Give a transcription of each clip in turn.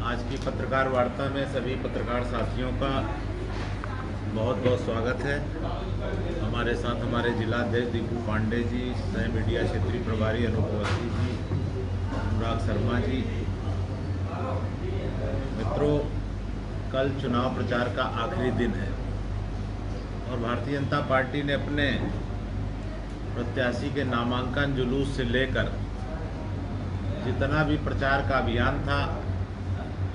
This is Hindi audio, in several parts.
आज की पत्रकार वार्ता में सभी पत्रकार साथियों का बहुत बहुत स्वागत है। हमारे साथ हमारे जिलाध्यक्ष दीपू पांडे जी, सह मीडिया क्षेत्रीय प्रभारी अनूप अवस्थी जी, अनुराग शर्मा जी। मित्रों, कल चुनाव प्रचार का आखिरी दिन है और भारतीय जनता पार्टी ने अपने प्रत्याशी के नामांकन जुलूस से लेकर जितना भी प्रचार का अभियान था,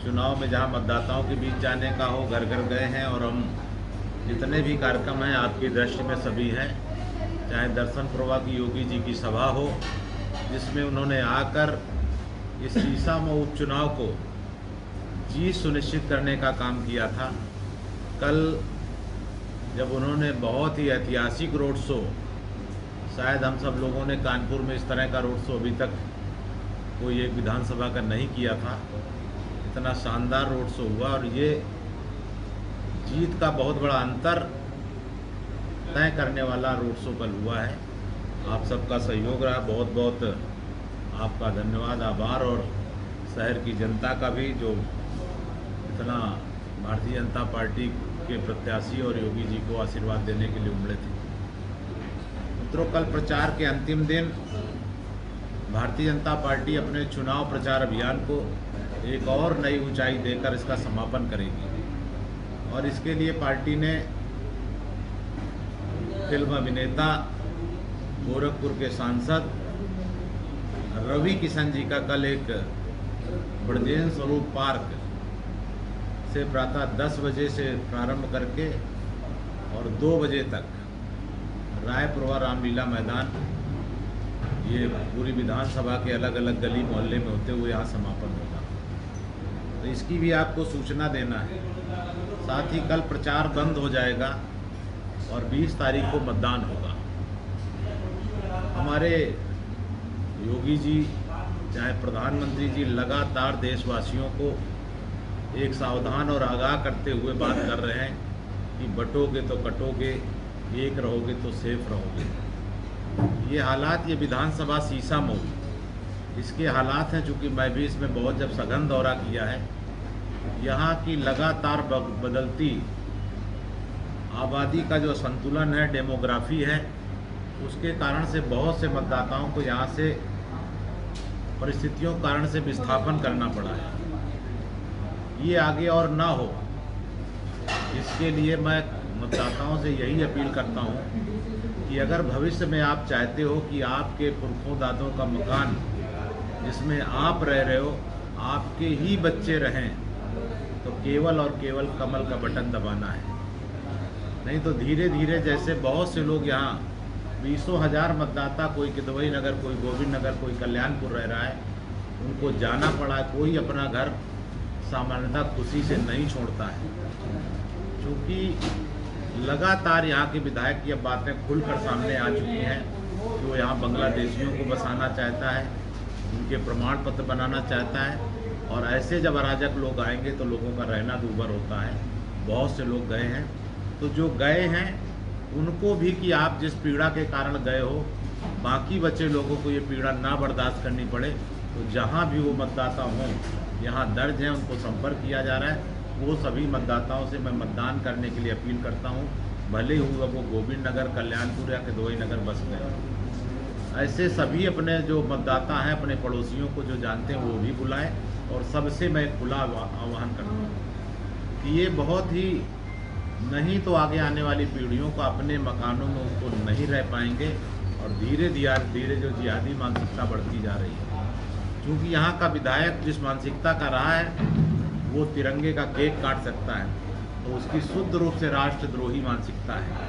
चुनाव में जहां मतदाताओं के बीच जाने का हो, घर घर गए हैं और हम जितने भी कार्यक्रम हैं आपकी दृष्टि में सभी हैं। चाहे दर्शन प्रभा की योगी जी की सभा हो, जिसमें उन्होंने आकर इस सीसामऊ उपचुनाव को जीत सुनिश्चित करने का काम किया था। कल जब उन्होंने बहुत ही ऐतिहासिक रोड शो, शायद हम सब लोगों ने कानपुर में इस तरह का रोड शो अभी तक कोई एक विधानसभा का नहीं किया था, इतना शानदार रोड शो हुआ और ये जीत का बहुत बड़ा अंतर तय करने वाला रोड शो कल हुआ है। आप सबका सहयोग रहा, बहुत बहुत आपका धन्यवाद, आभार। और शहर की जनता का भी, जो इतना भारतीय जनता पार्टी के प्रत्याशी और योगी जी को आशीर्वाद देने के लिए उमड़े थे। मित्रों, कल प्रचार के अंतिम दिन भारतीय जनता पार्टी अपने चुनाव प्रचार अभियान को एक और नई ऊंचाई देकर इसका समापन करेगी और इसके लिए पार्टी ने फिल्म अभिनेता, गोरखपुर के सांसद रवि किशन जी का कल एक ब्रजेश स्वरूप पार्क से प्रातः 10 बजे से प्रारंभ करके और 2 बजे तक रायपुरवा रामलीला मैदान, ये पूरी विधानसभा के अलग अलग गली मोहल्ले में होते हुए यहाँ समापन होगा। तो इसकी भी आपको सूचना देना है। साथ ही कल प्रचार बंद हो जाएगा और 20 तारीख को मतदान होगा। हमारे योगी जी, चाहे प्रधानमंत्री जी, लगातार देशवासियों को एक सावधान और आगाह करते हुए बात कर रहे हैं कि बटोगे तो कटोगे, एक रहोगे तो सेफ रहोगे। ये हालात, ये विधानसभा सीसामऊ, इसके हालात हैं। चूँकि मैं भी इसमें बहुत जब सघन दौरा किया है, यहाँ की लगातार बदलती आबादी का जो संतुलन है, डेमोग्राफी है, उसके कारण से बहुत से मतदाताओं को यहाँ से परिस्थितियों के कारण से विस्थापन करना पड़ा है। ये आगे और ना हो, इसके लिए मैं मतदाताओं से यही अपील करता हूँ कि अगर भविष्य में आप चाहते हो कि आपके पुरखों दादों का मकान जिसमें आप रह रहे हो, आपके ही बच्चे रहें, तो केवल और केवल कमल का बटन दबाना है। नहीं तो धीरे धीरे, जैसे बहुत से लोग यहाँ 20,000 मतदाता, कोई किदवई नगर, कोई गोविंद नगर, कोई कल्याणपुर रह रहा है, उनको जाना पड़ा। कोई अपना घर सामान्यतः खुशी से नहीं छोड़ता है, क्योंकि लगातार यहाँ के विधायक की अब बातें खुलकर सामने आ चुकी हैं कि वो यहाँ बांग्लादेशियों को बसाना चाहता है, उनके प्रमाण पत्र बनाना चाहता है। और ऐसे जब अराजक लोग आएंगे तो लोगों का रहना दूभर होता है। बहुत से लोग गए हैं, तो जो गए हैं उनको भी कि आप जिस पीड़ा के कारण गए हो, बाकी बचे लोगों को ये पीड़ा ना बर्दाश्त करनी पड़े। तो जहाँ भी वो मतदाता हों, यहाँ दर्ज हैं, उनको संपर्क किया जा रहा है। वो सभी मतदाताओं से मैं मतदान करने के लिए अपील करता हूँ, भले ही वो गोविंद नगर, कल्याणपुर या किदवई नगर बस गए। ऐसे सभी अपने जो मतदाता हैं, अपने पड़ोसियों को जो जानते हैं, वो भी बुलाएं। और सबसे मैं खुला आह्वान करता हूँ कि ये बहुत ही, नहीं तो आगे आने वाली पीढ़ियों को अपने मकानों में उनको नहीं रह पाएंगे और धीरे धीरे जो जिहादी मानसिकता बढ़ती जा रही है। क्योंकि यहाँ का विधायक जिस मानसिकता का रहा है, वो तिरंगे का केक काट सकता है, तो उसकी शुद्ध रूप से राष्ट्रद्रोही मानसिकता है,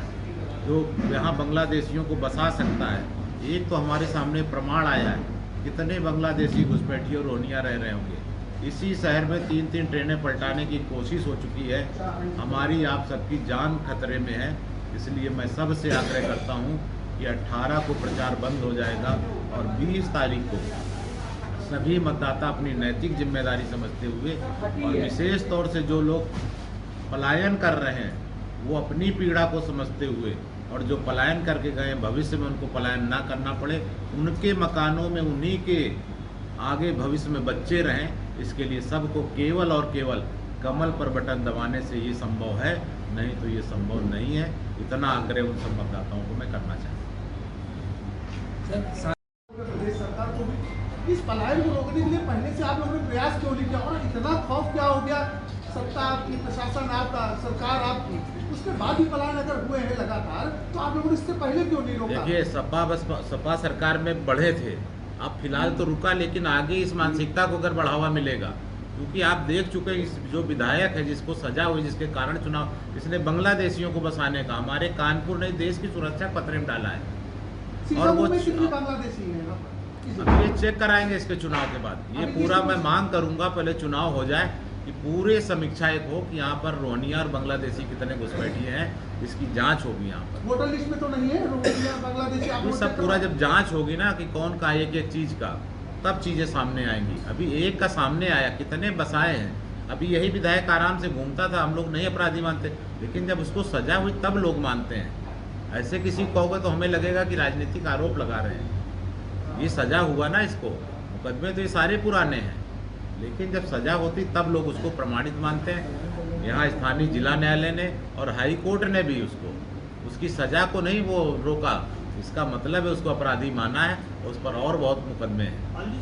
जो यहाँ बांग्लादेशियों को बसा सकता है। एक तो हमारे सामने प्रमाण आया है, कितने बांग्लादेशी घुसपैठिए और रोहिंग्या रह रहे होंगे। इसी शहर में 3-3 ट्रेनें पलटाने की कोशिश हो चुकी है। हमारी, आप सबकी जान खतरे में है। इसलिए मैं सबसे आग्रह करता हूँ कि 18 को प्रचार बंद हो जाएगा और 20 तारीख को सभी मतदाता अपनी नैतिक जिम्मेदारी समझते हुए, और विशेष तौर से जो लोग पलायन कर रहे हैं, वो अपनी पीड़ा को समझते हुए, और जो पलायन करके गए भविष्य में उनको पलायन ना करना पड़े, उनके मकानों में उन्हीं के आगे भविष्य में बच्चे रहें, इसके लिए सबको केवल और केवल कमल पर बटन दबाने से ये संभव है, नहीं तो ये संभव नहीं है। इतना आग्रह उन सब मतदाताओं को मैं करना चाहता हूँ। प्रदेश सरकार को भी इस पलायन को रोकने के लिए पहले से आप लोगों ने प्रयास क्यों नहीं किया, और इतना खौफ क्या हो गया, सत्ता आपकी, प्रशासन आपका, सरकार आपकी, उसके बाद भी पलायन अगर हुए हैं लगातार, तो आप लोगों ने इससे पहले क्यों नहीं रोका? देखिए, सपा सरकार में बढ़े थे, अब फिलहाल तो रुका, लेकिन आगे इस मानसिकता को अगर बढ़ावा मिलेगा, क्योंकि आप देख चुके हैं जो विधायक है जिसको सजा हुई, जिसके कारण चुनाव, इसने बांग्लादेशियों को बसाने का, हमारे कानपुर ने देश की सुरक्षा खतरे में डाला है। और वो बांग्लादेशी है, अब ये चेक कराएंगे इसके चुनाव के बाद। ये पूरा मैं मांग करूंगा, पहले चुनाव हो जाए कि पूरे समीक्षा एक हो कि यहाँ पर रोहिंग्या और बांग्लादेशी कितने घुसपैठिए हैं, इसकी जांच होगी। यहाँ पर वोटर लिस्ट में तो नहीं है रोहिंग्या बांग्लादेशी, ये सब पूरा जब जांच होगी ना कि कौन का एक एक चीज का, तब चीजें सामने आएंगी। अभी एक का सामने आया, कितने बसाए हैं। अभी यही विधायक आराम से घूमता था, हम लोग नहीं अपराधी मानते, लेकिन जब उसको सजा हुई तब लोग मानते हैं। ऐसे किसी को कहोगे तो हमें लगेगा कि राजनीतिक आरोप लगा रहे हैं। ये सजा हुआ ना, इसको मुकदमे तो ये सारे पुराने हैं, लेकिन जब सजा होती तब लोग उसको प्रमाणित मानते हैं। यहाँ स्थानीय जिला न्यायालय ने और हाई कोर्ट ने भी उसकी सजा को नहीं वो रोका, इसका मतलब है उसको अपराधी माना है, उस पर और बहुत मुकदमे हैं।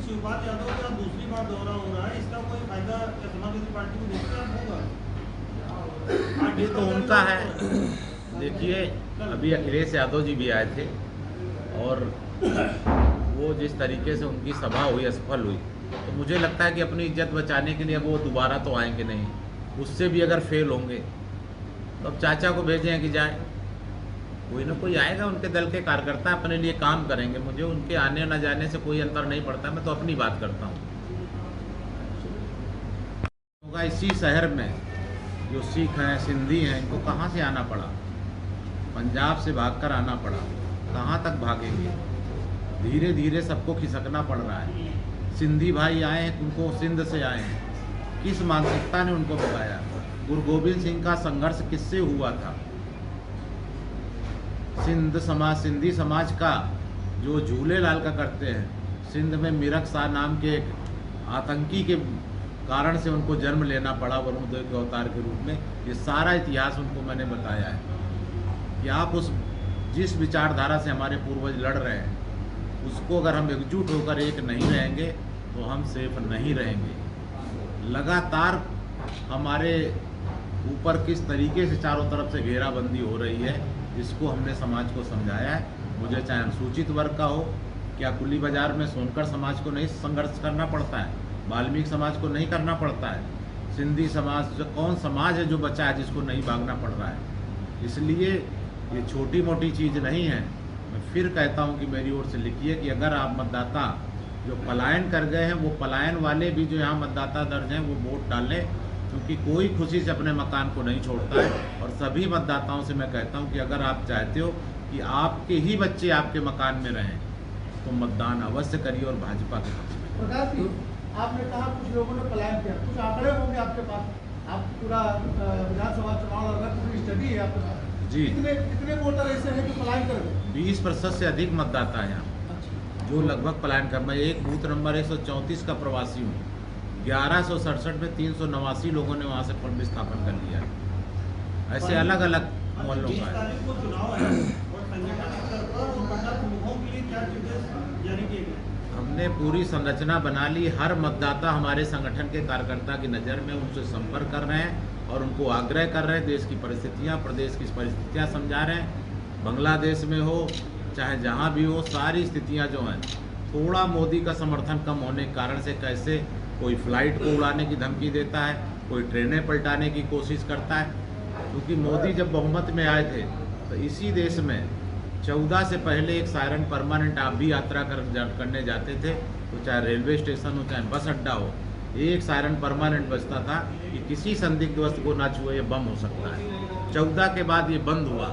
शिवपाल यादव का दूसरी बार दौरा हो रहा है, इसका कोई फायदा समाजवादी पार्टी को होगा? ये तो उनका है। देखिए, अभी अखिलेश यादव जी भी आए थे और वो जिस तरीके से उनकी सभा हुई, असफल हुई, तो मुझे लगता है कि अपनी इज्जत बचाने के लिए वो दोबारा तो आएंगे नहीं। उससे भी अगर फेल होंगे तो अब चाचा को भेजें कि जाए, कोई ना कोई आएगा, उनके दल के कार्यकर्ता अपने लिए काम करेंगे। मुझे उनके आने न जाने से कोई अंतर नहीं पड़ता, मैं तो अपनी बात करता हूँ। इसी शहर में जो सिख हैं, सिंधी हैं, इनको कहाँ से आना पड़ा? पंजाब से भागकर आना पड़ा। कहाँ तक भागेंगे? धीरे धीरे सबको खिसकना पड़ रहा है। सिंधी भाई आए हैं, उनको सिंध से आए हैं, किस मानसिकता ने उनको भगाया? गुरु गोविंद सिंह का संघर्ष किससे हुआ था? सिंधी समाज का जो झूलेलाल का करते हैं, सिंध में मिरक शाह नाम के एक आतंकी के कारण से उनको जन्म लेना पड़ा वरुण देव के अवतार के रूप में। ये सारा इतिहास उनको मैंने बताया है कि आप जिस विचारधारा से हमारे पूर्वज लड़ रहे हैं, उसको अगर हम एकजुट होकर एक नहीं रहेंगे तो हम सेफ नहीं रहेंगे। लगातार हमारे ऊपर किस तरीके से चारों तरफ से घेराबंदी हो रही है, इसको हमने समाज को समझाया है। मुझे चाहे अनुसूचित वर्ग का हो, क्या कुली बाजार में सोनकर समाज को नहीं संघर्ष करना पड़ता है? वाल्मीकि समाज को नहीं करना पड़ता है? सिंधी समाज, जो कौन समाज है जो बचा है जिसको नहीं भागना पड़ रहा है? इसलिए ये छोटी मोटी चीज़ नहीं है। मैं फिर कहता हूँ कि मेरी ओर से लिखिए कि अगर आप मतदाता जो पलायन कर गए हैं, वो पलायन वाले भी जो यहाँ मतदाता दर्ज हैं, वो वोट डालें, क्योंकि कोई खुशी से अपने मकान को नहीं छोड़ता है। और सभी मतदाताओं से मैं कहता हूँ कि अगर आप चाहते हो कि आपके ही बच्चे आपके मकान में रहें, तो मतदान अवश्य करिए और भाजपा के पक्ष में। प्रकाश जी, आपने कहा कुछ लोगों ने पलायन किया, कुछ आंकड़े होंगे आपके पास? आप पूरा विधानसभा चुनाव लड़ रहे, पूरी स्टडी है आपके पास जी। कितने वोटर ऐसे हैं जो पलायन कर गए? 20% से अधिक मतदाता हैं जो लगभग पलायन कर। मैं एक बूथ नंबर 134 का प्रवासी हूँ। 1167 में 389 लोगों ने वहाँ से विस्थापन कर लिया। ऐसे अलग अलग मोहल्लों का है। हमने पूरी संरचना बना ली। हर मतदाता हमारे संगठन के कार्यकर्ता की नज़र में, उनसे संपर्क कर रहे हैं और उनको आग्रह कर रहे हैं। देश की परिस्थितियाँ, प्रदेश की परिस्थितियाँ समझा रहे हैं। बांग्लादेश में हो चाहे जहाँ भी हो, सारी स्थितियाँ जो हैं, थोड़ा मोदी का समर्थन कम होने के कारण से कैसे कोई फ्लाइट को उड़ाने की धमकी देता है, कोई ट्रेनें पलटाने की कोशिश करता है। क्योंकि मोदी जब बहुमत में आए थे तो इसी देश में 14 से पहले एक सायरन परमानेंट आप भी यात्रा करने जाते थे, तो चाहे रेलवे स्टेशन हो चाहे बस अड्डा हो, एक सायरन परमानेंट बजता था कि किसी संदिग्ध वस्तु को ना छुए, ये बम हो सकता है। 14 के बाद ये बंद हुआ।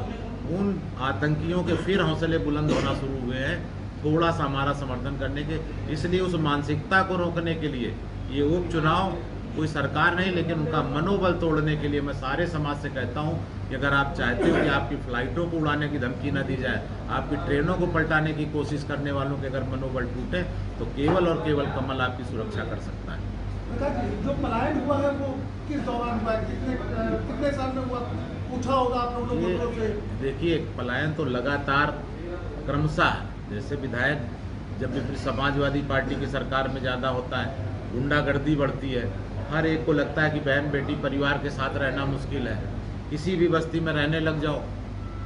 उन आतंकियों के फिर हौसले बुलंद होना शुरू हुए हैं थोड़ा सा हमारा समर्थन करने के। इसलिए उस मानसिकता को रोकने के लिए ये उपचुनाव कोई सरकार नहीं, लेकिन उनका मनोबल तोड़ने के लिए मैं सारे समाज से कहता हूं कि अगर आप चाहते हो कि आपकी फ्लाइटों को उड़ाने की धमकी न दी जाए, आपकी ट्रेनों को पलटाने की कोशिश करने वालों के अगर मनोबल टूटे, तो केवल और केवल कमल आपकी सुरक्षा कर सकता है। प्रकाश जी, जो पलायन हुआ है वो किस दौरान हुआ है, कितने साल में हुआ, पूछा होगा आप लोगों ये को से? देखिए, पलायन तो लगातार क्रमशः, जैसे विधायक जब भी फिर समाजवादी पार्टी की सरकार में ज़्यादा होता है, गुंडागर्दी बढ़ती है, हर एक को लगता है कि बहन बेटी परिवार के साथ रहना मुश्किल है, किसी भी बस्ती में रहने लग जाओ।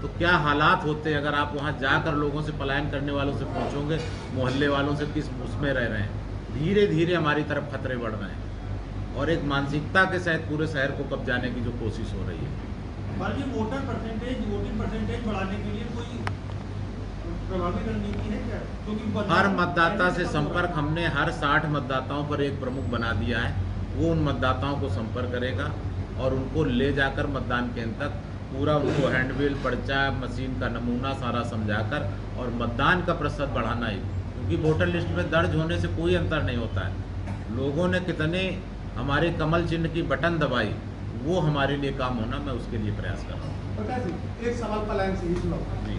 तो क्या हालात होते हैं अगर आप वहाँ जाकर लोगों से, पलायन करने वालों से पूछोगे, मोहल्ले वालों से किस उसमें रह रहे हैं। धीरे धीरे हमारी तरफ खतरे बढ़ रहे हैं और एक मानसिकता के साथ पूरे शहर को कब्जाने की जो कोशिश हो रही है। जी, वोटिंग परसेंटेज बढ़ाने के लिए कोई प्रभावी रणनीति है क्या? क्योंकि हर मतदाता से संपर्क हमने हर 60 मतदाताओं पर एक प्रमुख बना दिया है। वो उन मतदाताओं को संपर्क करेगा और उनको ले जाकर मतदान केंद्र तक पूरा उनको हैंडबिल, पर्चा, मशीन का नमूना सारा समझाकर और मतदान का प्रतिशत बढ़ाना ही, क्योंकि वोटर लिस्ट में दर्ज होने से कोई अंतर नहीं होता है। लोगों ने कितने हमारे कमल चिन्ह की बटन दबाई, वो हमारे लिए काम होना, मैं उसके लिए प्रयास कर रहा हूँ। प्रकाश जी, एक सवाल पलायन से ही सुनाओ। जी।